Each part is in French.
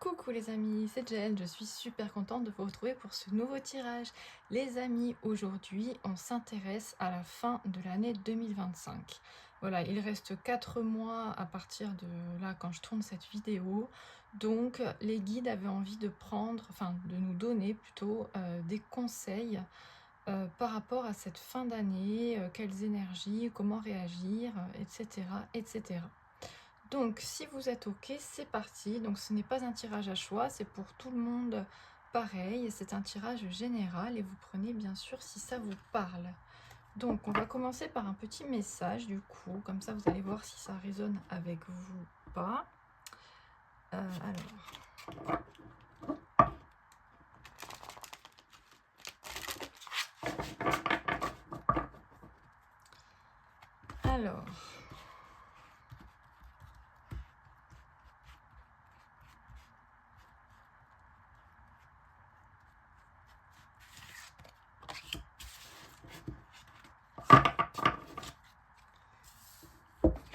Coucou les amis, c'est Jen, je suis super contente de vous retrouver pour ce nouveau tirage. Les amis, aujourd'hui on s'intéresse à la fin de l'année 2025. Voilà, il reste 4 mois à partir de là quand je tourne cette vidéo. Donc les guides avaient envie de prendre, enfin de nous donner plutôt des conseils par rapport à cette fin d'année, quelles énergies, comment réagir, etc. etc. Donc, si vous êtes OK, c'est parti. Donc, ce n'est pas un tirage à choix, c'est pour tout le monde pareil. C'est un tirage général et vous prenez bien sûr si ça vous parle. Donc, on va commencer par un petit message du coup. Comme ça, vous allez voir si ça résonne avec vous ou pas.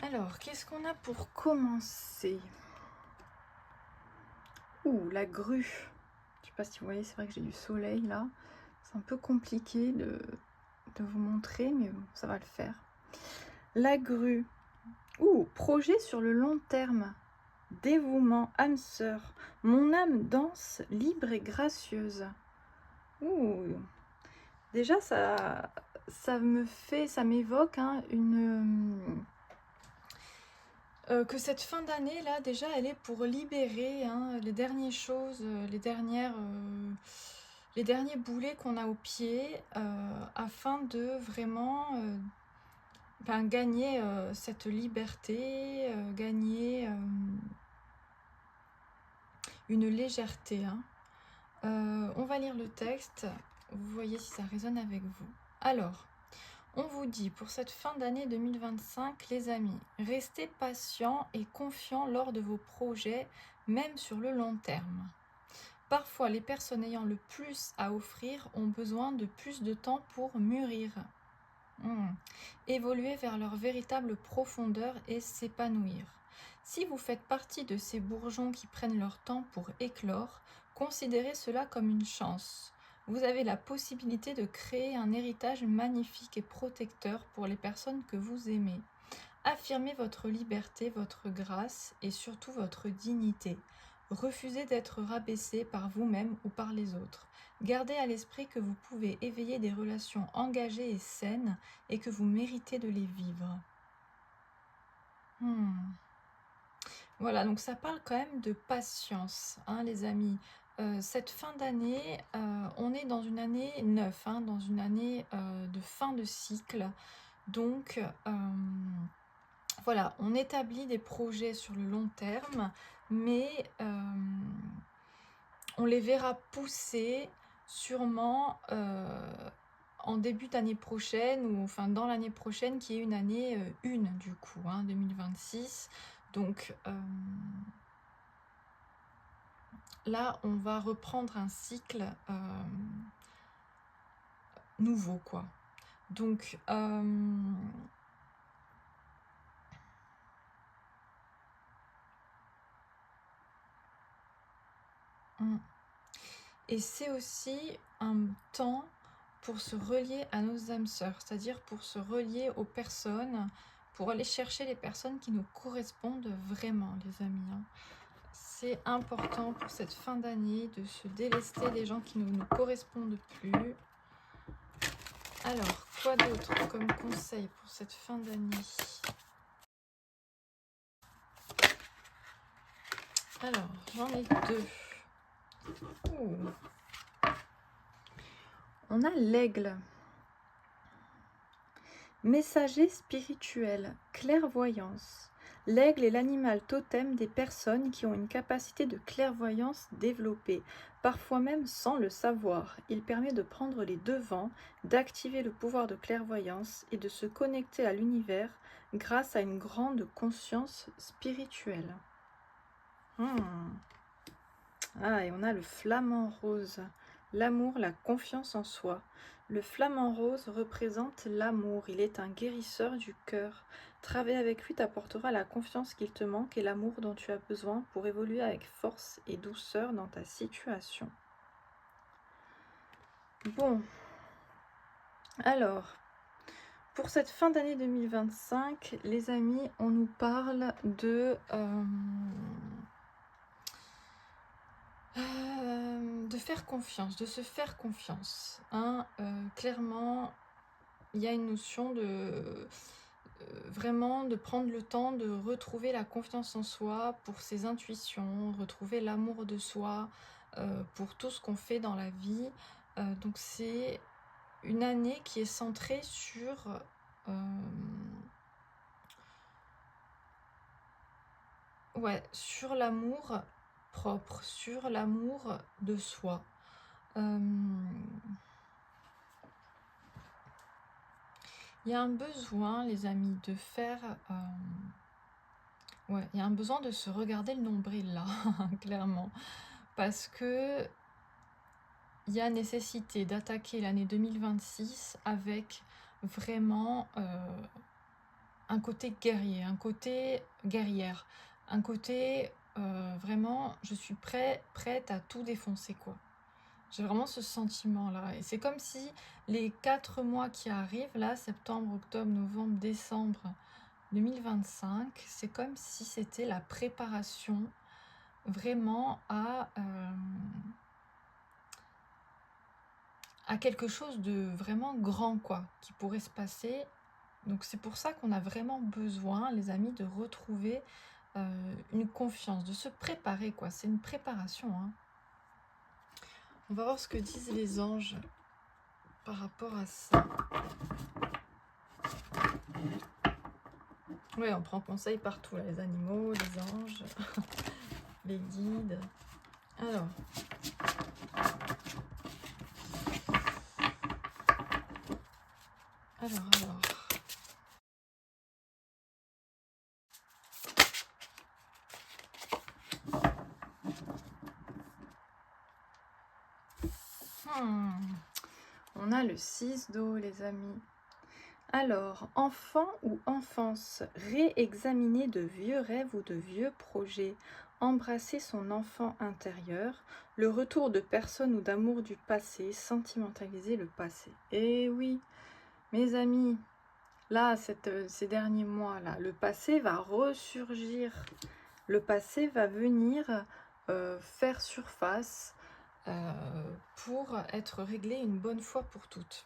Alors, qu'est-ce qu'on a pour commencer? Ouh, la grue. Je sais pas si vous voyez, c'est vrai que j'ai du soleil là. C'est un peu compliqué de vous montrer, mais bon, ça va le faire. La grue. Ouh, projet sur le long terme. Dévouement, âme sœur. Mon âme danse, libre et gracieuse. Ouh. Déjà, ça m'évoque que cette fin d'année là, déjà, elle est pour libérer les dernières choses, les derniers boulets qu'on a au pied, afin de vraiment gagner cette liberté, gagner une légèreté. On va lire le texte, vous voyez si ça résonne avec vous. Alors, on vous dit pour cette fin d'année 2025, les amis, restez patients et confiants lors de vos projets, même sur le long terme. Parfois, les personnes ayant le plus à offrir ont besoin de plus de temps pour mûrir, évoluer vers leur véritable profondeur et s'épanouir. Si vous faites partie de ces bourgeons qui prennent leur temps pour éclore, considérez cela comme une chance. Vous avez la possibilité de créer un héritage magnifique et protecteur pour les personnes que vous aimez. Affirmez votre liberté, votre grâce et surtout votre dignité. Refusez d'être rabaissé par vous-même ou par les autres. Gardez à l'esprit que vous pouvez éveiller des relations engagées et saines et que vous méritez de les vivre. Voilà, donc ça parle quand même de patience, les amis. Cette fin d'année, on est dans une année neuve, dans une année de fin de cycle. Donc, voilà, on établit des projets sur le long terme, mais on les verra pousser sûrement en début d'année prochaine, ou enfin dans l'année prochaine, qui est une année 1 du coup, 2026. Donc là, on va reprendre un cycle nouveau, quoi. Donc, et c'est aussi un temps pour se relier à nos âmes sœurs, c'est-à-dire pour se relier aux personnes, pour aller chercher les personnes qui nous correspondent vraiment, les amis. C'est important pour cette fin d'année de se délester des gens qui ne nous correspondent plus. Alors, quoi d'autre comme conseil pour cette fin d'année? Alors, j'en ai deux. On a l'aigle. Messager spirituel, clairvoyance. L'aigle est l'animal totem des personnes qui ont une capacité de clairvoyance développée, parfois même sans le savoir. Il permet de prendre les devants, d'activer le pouvoir de clairvoyance et de se connecter à l'univers grâce à une grande conscience spirituelle. Ah, et on a le flamant rose. L'amour, la confiance en soi. Le flamant rose représente l'amour, il est un guérisseur du cœur. Travailler avec lui t'apportera la confiance qu'il te manque et l'amour dont tu as besoin pour évoluer avec force et douceur dans ta situation. Bon, alors, pour cette fin d'année 2025, les amis, on nous parle de faire confiance, de se faire confiance. Hein. Clairement, il y a une notion de vraiment de prendre le temps de retrouver la confiance en soi pour ses intuitions, retrouver l'amour de soi pour tout ce qu'on fait dans la vie. Donc c'est une année qui est centrée sur l'amour propre, sur l'amour de soi. Il y a un besoin, les amis, de faire... il y a un besoin de se regarder le nombril, là, clairement. Parce que il y a nécessité d'attaquer l'année 2026 avec vraiment un côté guerrier, un côté guerrière, un côté vraiment, je suis prête à tout défoncer, quoi. J'ai vraiment ce sentiment-là. Et c'est comme si les 4 mois qui arrivent, là, septembre, octobre, novembre, décembre 2025, c'est comme si c'était la préparation vraiment à quelque chose de vraiment grand, quoi, qui pourrait se passer. Donc c'est pour ça qu'on a vraiment besoin, les amis, de retrouver une confiance, de se préparer, quoi. C'est une préparation, hein. On va voir ce que disent les anges par rapport à ça. Oui, on prend conseil partout, là, les animaux, les anges, les guides. Alors. On a le 6 d'eau, les amis. Alors, enfant ou enfance, réexaminer de vieux rêves ou de vieux projets, embrasser son enfant intérieur, le retour de personnes ou d'amour du passé, sentimentaliser le passé. Et oui, mes amis, là, ces derniers mois-là, le passé va ressurgir, le passé va venir faire surface pour être réglé une bonne fois pour toutes.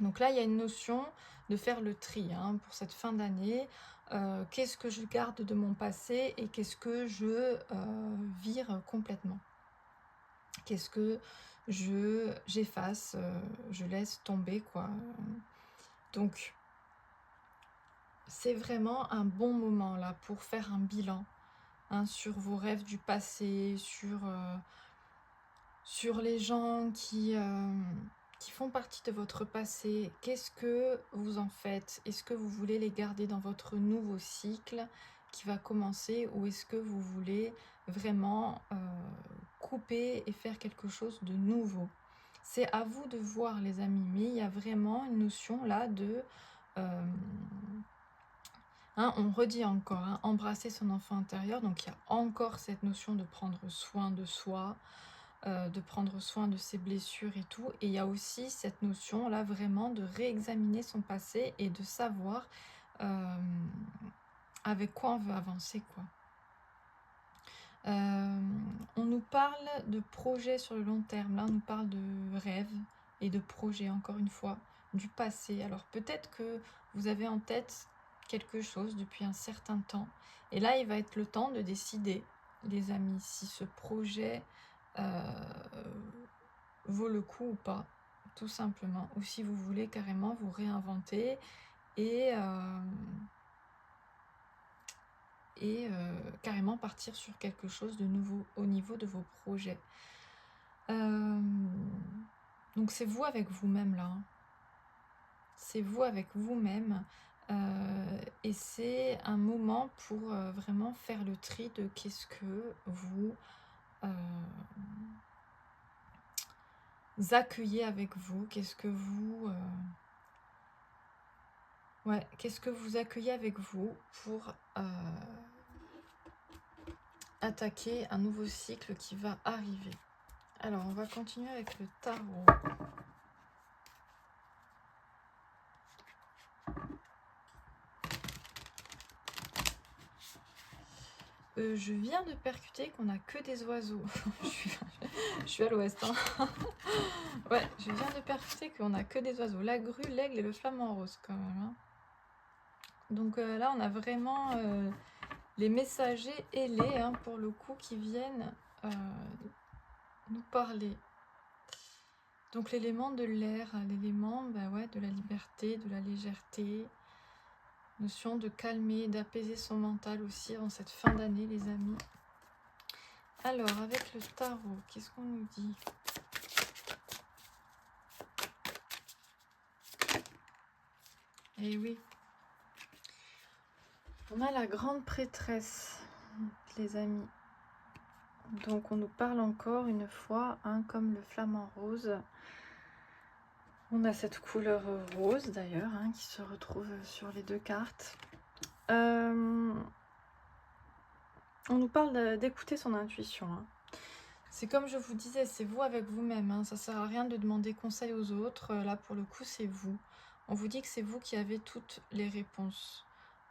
Donc là, il y a une notion de faire le tri pour cette fin d'année. Qu'est-ce que je garde de mon passé et qu'est-ce que je vire complètement? Qu'est-ce que j'efface, je laisse tomber, quoi. Donc, c'est vraiment un bon moment là pour faire un bilan sur vos rêves du passé, sur les gens qui font partie de votre passé. Qu'est-ce que vous en faites? Est-ce que vous voulez les garder dans votre nouveau cycle qui va commencer ou est-ce que vous voulez vraiment couper et faire quelque chose de nouveau? C'est à vous de voir, les amis, mais il y a vraiment une notion là de... on redit encore, embrasser son enfant intérieur, donc il y a encore cette notion de prendre soin de soi, de prendre soin de ses blessures et tout. Et il y a aussi cette notion là vraiment de réexaminer son passé et de savoir avec quoi on veut avancer, quoi. On nous parle de projets sur le long terme, là on nous parle de rêves et de projets, encore une fois, du passé. Alors peut-être que vous avez en tête quelque chose depuis un certain temps et là il va être le temps de décider, les amis, si ce projet vaut le coup ou pas, tout simplement, ou si vous voulez carrément vous réinventer et carrément partir sur quelque chose de nouveau au niveau de vos projets. Donc c'est vous avec vous-même là, c'est vous avec vous-même et c'est un moment pour vraiment faire le tri de qu'est-ce que vous accueillez avec vous, qu'est-ce que vous... ouais, qu'est-ce que vous accueillez avec vous pour attaquer un nouveau cycle qui va arriver. Alors, on va continuer avec le tarot. Je viens de percuter qu'on n'a que des oiseaux. je suis à l'ouest. Hein. Ouais, je viens de percuter qu'on n'a que des oiseaux. La grue, l'aigle et le flamant rose quand même. Hein. Donc là, on a vraiment les messagers ailés, hein, pour le coup, qui viennent nous parler. Donc l'élément de l'air, l'élément ouais, de la liberté, de la légèreté. Notion de calmer, d'apaiser son mental aussi en cette fin d'année, les amis. Alors, avec le tarot, qu'est-ce qu'on nous dit? Eh oui. On a la grande prêtresse, les amis. Donc, on nous parle encore une fois, hein, comme le flamant rose. On a cette couleur rose, d'ailleurs, hein, qui se retrouve sur les deux cartes. On nous parle d'écouter son intuition. Hein. C'est comme je vous disais, c'est vous avec vous-même. Hein. Ça ne sert à rien de demander conseil aux autres. Là, pour le coup, c'est vous. On vous dit que c'est vous qui avez toutes les réponses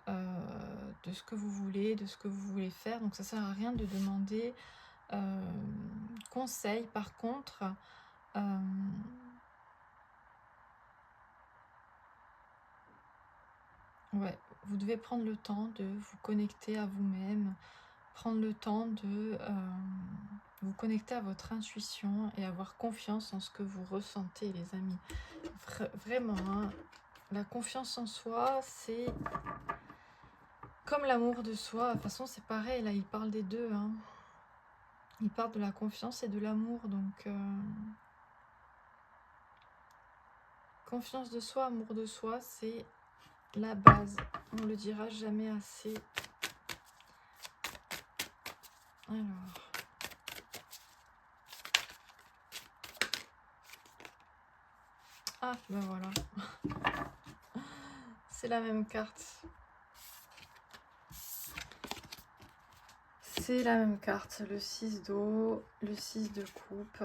de ce que vous voulez, de ce que vous voulez faire. Donc, ça ne sert à rien de demander conseil. Par contre, ouais, vous devez prendre le temps de vous connecter à vous-même, prendre le temps de vous connecter à votre intuition et avoir confiance en ce que vous ressentez, les amis. Vraiment, hein, la confiance en soi, c'est comme l'amour de soi. De toute façon, c'est pareil, là, il parle des deux. Hein. Il parle de la confiance et de l'amour, donc... confiance de soi, amour de soi, c'est la base. On le dira jamais assez. Alors... Ah, ben voilà. C'est la même carte. C'est la même carte. Le 6 d'eau, le 6 de coupe.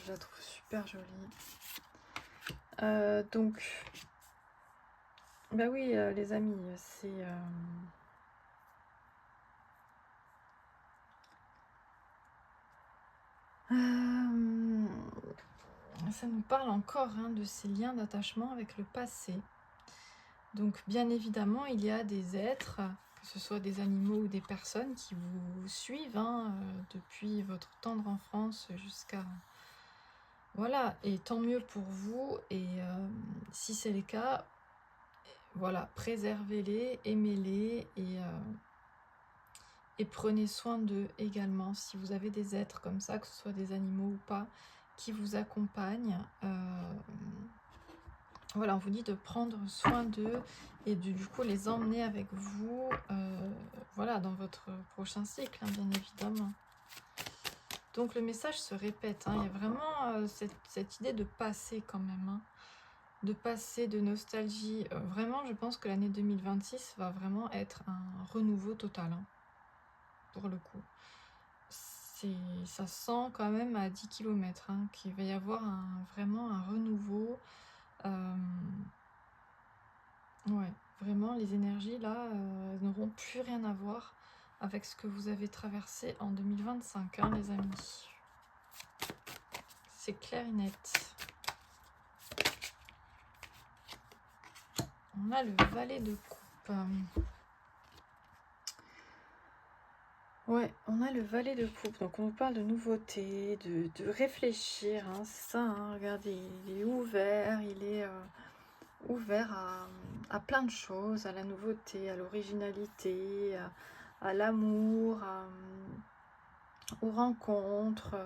Je la trouve super jolie. Donc, bah oui, les amis, c'est... ça nous parle encore, hein, de ces liens d'attachement avec le passé. Donc bien évidemment, il y a des êtres, que ce soit des animaux ou des personnes, qui vous suivent, hein, depuis votre tendre enfance jusqu'à... Voilà, et tant mieux pour vous. Et si c'est le cas, voilà, préservez-les, aimez-les et prenez soin d'eux également. Si vous avez des êtres comme ça, que ce soit des animaux ou pas, qui vous accompagnent, voilà, on vous dit de prendre soin d'eux et du coup les emmener avec vous, voilà, dans votre prochain cycle, hein, bien évidemment. Donc le message se répète, hein, il y a vraiment cette idée de passer quand même, hein, de passer, de nostalgie. Vraiment, je pense que l'année 2026 va vraiment être un renouveau total, hein, pour le coup. Ça sent quand même à 10 km, hein, qu'il va y avoir vraiment un renouveau. Ouais, vraiment, les énergies, là, n'auront plus rien à voir avec ce que vous avez traversé en 2025, hein, les amis. C'est clair et net. On a le valet de coupe. Ouais, on a le valet de coupe. Donc, on nous parle de nouveautés, de réfléchir. Hein, c'est ça, hein, regardez, il est ouvert, il est... ouvert à plein de choses, à la nouveauté, à l'originalité, à l'amour, aux rencontres,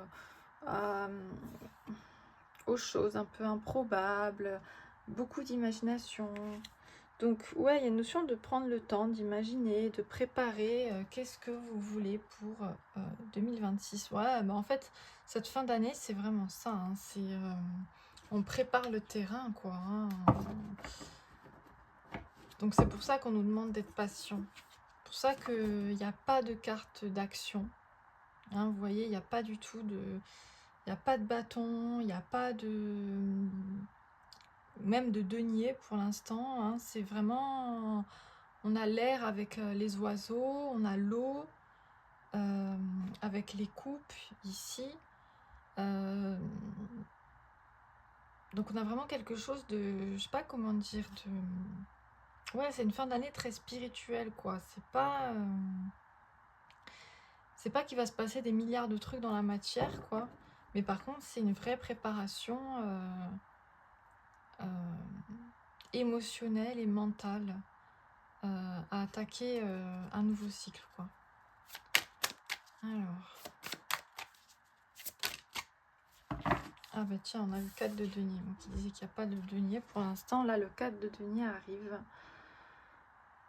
aux choses un peu improbables, beaucoup d'imagination. Donc, ouais, il y a une notion de prendre le temps, d'imaginer, de préparer qu'est-ce que vous voulez pour 2026. Ouais, bah en fait, cette fin d'année, c'est vraiment ça, hein, on prépare le terrain, quoi, hein. Donc, c'est pour ça qu'on nous demande d'être patient. C'est pour ça qu'il n'y a pas de carte d'action. Hein, vous voyez, il n'y a pas du tout de... Il n'y a pas de bâton, il n'y a pas de... Même de denier pour l'instant, hein, c'est vraiment... On a l'air avec les oiseaux, on a l'eau avec les coupes ici. Donc on a vraiment quelque chose de... Je sais pas comment dire, de... Ouais, c'est une fin d'année très spirituelle, quoi. C'est pas qu'il va se passer des milliards de trucs dans la matière, quoi. Mais par contre, c'est une vraie préparation émotionnelle et mentale à attaquer un nouveau cycle, quoi. Alors... Ah bah tiens, on a le 4 de denier, donc il disait qu'il n'y a pas de denier pour l'instant. Là, le 4 de denier arrive.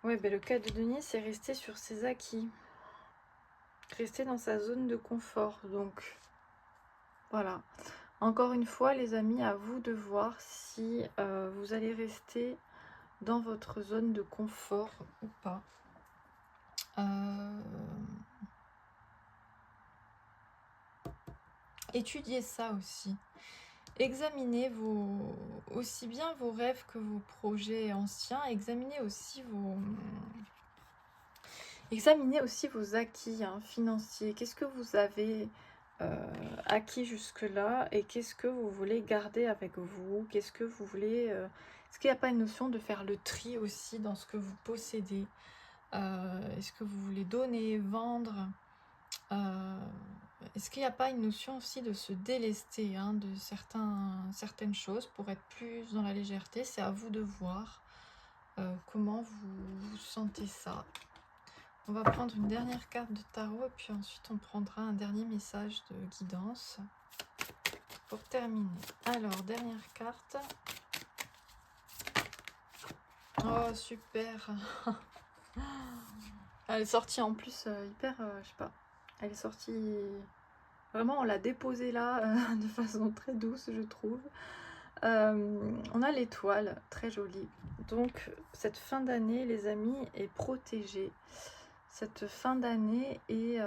Ouais, bah le 4 de denier, c'est rester sur ses acquis. Rester dans sa zone de confort, donc voilà. Encore une fois, les amis, à vous de voir si vous allez rester dans votre zone de confort ou pas. Étudiez ça aussi. Examinez aussi bien vos rêves que vos projets anciens. Examinez aussi vos acquis financiers. Qu'est-ce que vous avez acquis jusque-là et qu'est-ce que vous voulez garder avec vous? Qu'est-ce que vous voulez... Est-ce qu'il n'y a pas une notion de faire le tri aussi dans ce que vous possédez? Est-ce que vous voulez donner, vendre? Est-ce qu'il n'y a pas une notion aussi de se délester de certaines choses pour être plus dans la légèreté? C'est à vous de voir comment vous sentez ça. On va prendre une dernière carte de tarot et puis ensuite on prendra un dernier message de guidance pour terminer. Alors, dernière carte. Oh, super. Elle est sortie en plus hyper, je sais pas. Elle est sortie... Vraiment, on l'a déposée là de façon très douce, je trouve. On a l'étoile, très jolie. Donc, cette fin d'année, les amis, est protégée. Cette fin d'année est...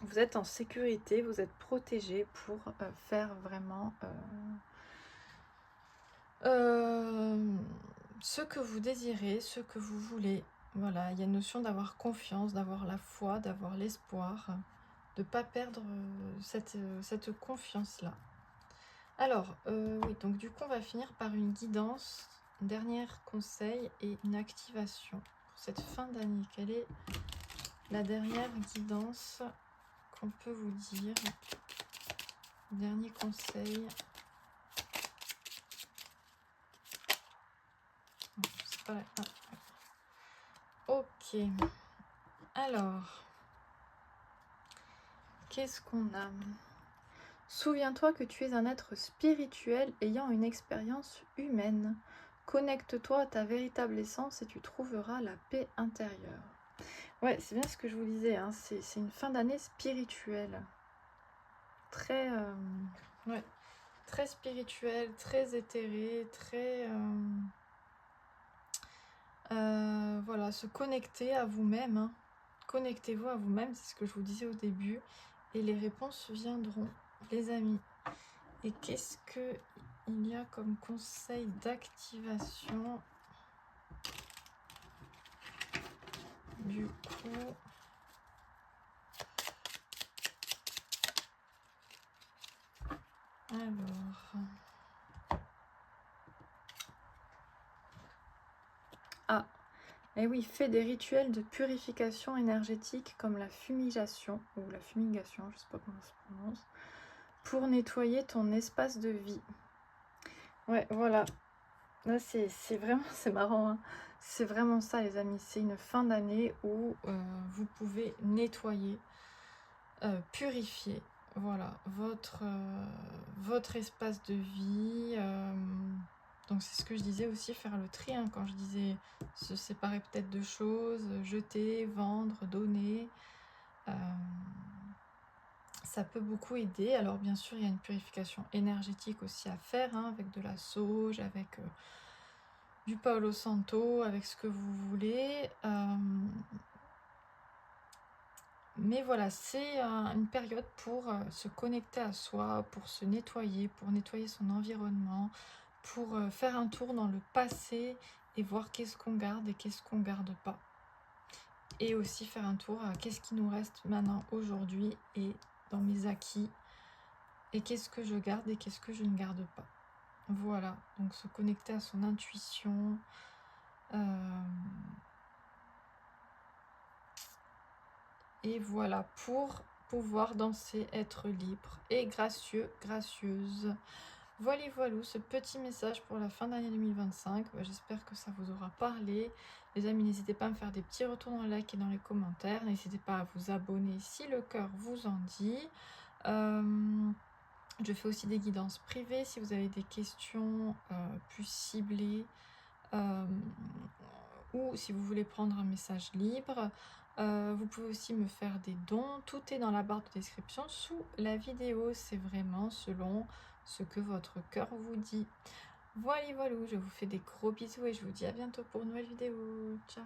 vous êtes en sécurité, vous êtes protégés pour faire vraiment ce que vous désirez, ce que vous voulez. Voilà, il y a une notion d'avoir confiance, d'avoir la foi, d'avoir l'espoir, de ne pas perdre cette confiance-là. Alors, oui, donc du coup, on va finir par une guidance, un dernier conseil et une activation pour cette fin d'année. Quelle est la dernière guidance qu'on peut vous dire? Dernier conseil. C'est pas là. Ah. Ok. Alors, qu'est-ce qu'on a? Souviens-toi que tu es un être spirituel ayant une expérience humaine. Connecte-toi à ta véritable essence et tu trouveras la paix intérieure. Ouais, c'est bien ce que je vous disais, c'est une fin d'année spirituelle. Très, ouais, très spirituelle, très éthérée, très... voilà, se connecter à vous-même. Connectez-vous à vous-même, c'est ce que je vous disais au début. Et les réponses viendront, les amis. Et qu'est-ce qu'il y a comme conseil d'activation? Du coup... Alors... Ah, et oui, fais des rituels de purification énergétique comme la fumigation, ou la fumigation, je sais pas comment ça se prononce, pour nettoyer ton espace de vie. Ouais, voilà. Là, c'est vraiment, c'est marrant, c'est vraiment ça, les amis. C'est une fin d'année où vous pouvez nettoyer, purifier, voilà, votre espace de vie, Donc c'est ce que je disais aussi, faire le tri, hein, quand je disais se séparer peut-être de choses, jeter, vendre, donner. Ça peut beaucoup aider. Alors bien sûr, il y a une purification énergétique aussi à faire, hein, avec de la sauge, avec du Palo Santo, avec ce que vous voulez. Mais voilà, c'est une période pour se connecter à soi, pour se nettoyer, pour nettoyer son environnement, pour faire un tour dans le passé et voir qu'est-ce qu'on garde et qu'est-ce qu'on garde pas. Et aussi faire un tour à qu'est-ce qui nous reste maintenant, aujourd'hui, et dans mes acquis, et qu'est-ce que je garde et qu'est-ce que je ne garde pas. Voilà, donc se connecter à son intuition. Et voilà, pour pouvoir danser, être libre et gracieux, gracieuse. Voilà, voilà, ce petit message pour la fin d'année 2025. J'espère que ça vous aura parlé. Les amis, n'hésitez pas à me faire des petits retours dans le like et dans les commentaires. N'hésitez pas à vous abonner si le cœur vous en dit. Je fais aussi des guidances privées si vous avez des questions plus ciblées, ou si vous voulez prendre un message libre. Vous pouvez aussi me faire des dons. Tout est dans la barre de description sous la vidéo. C'est vraiment selon ce que votre cœur vous dit. Voilà, voilà, je vous fais des gros bisous et je vous dis à bientôt pour une nouvelle vidéo. Ciao!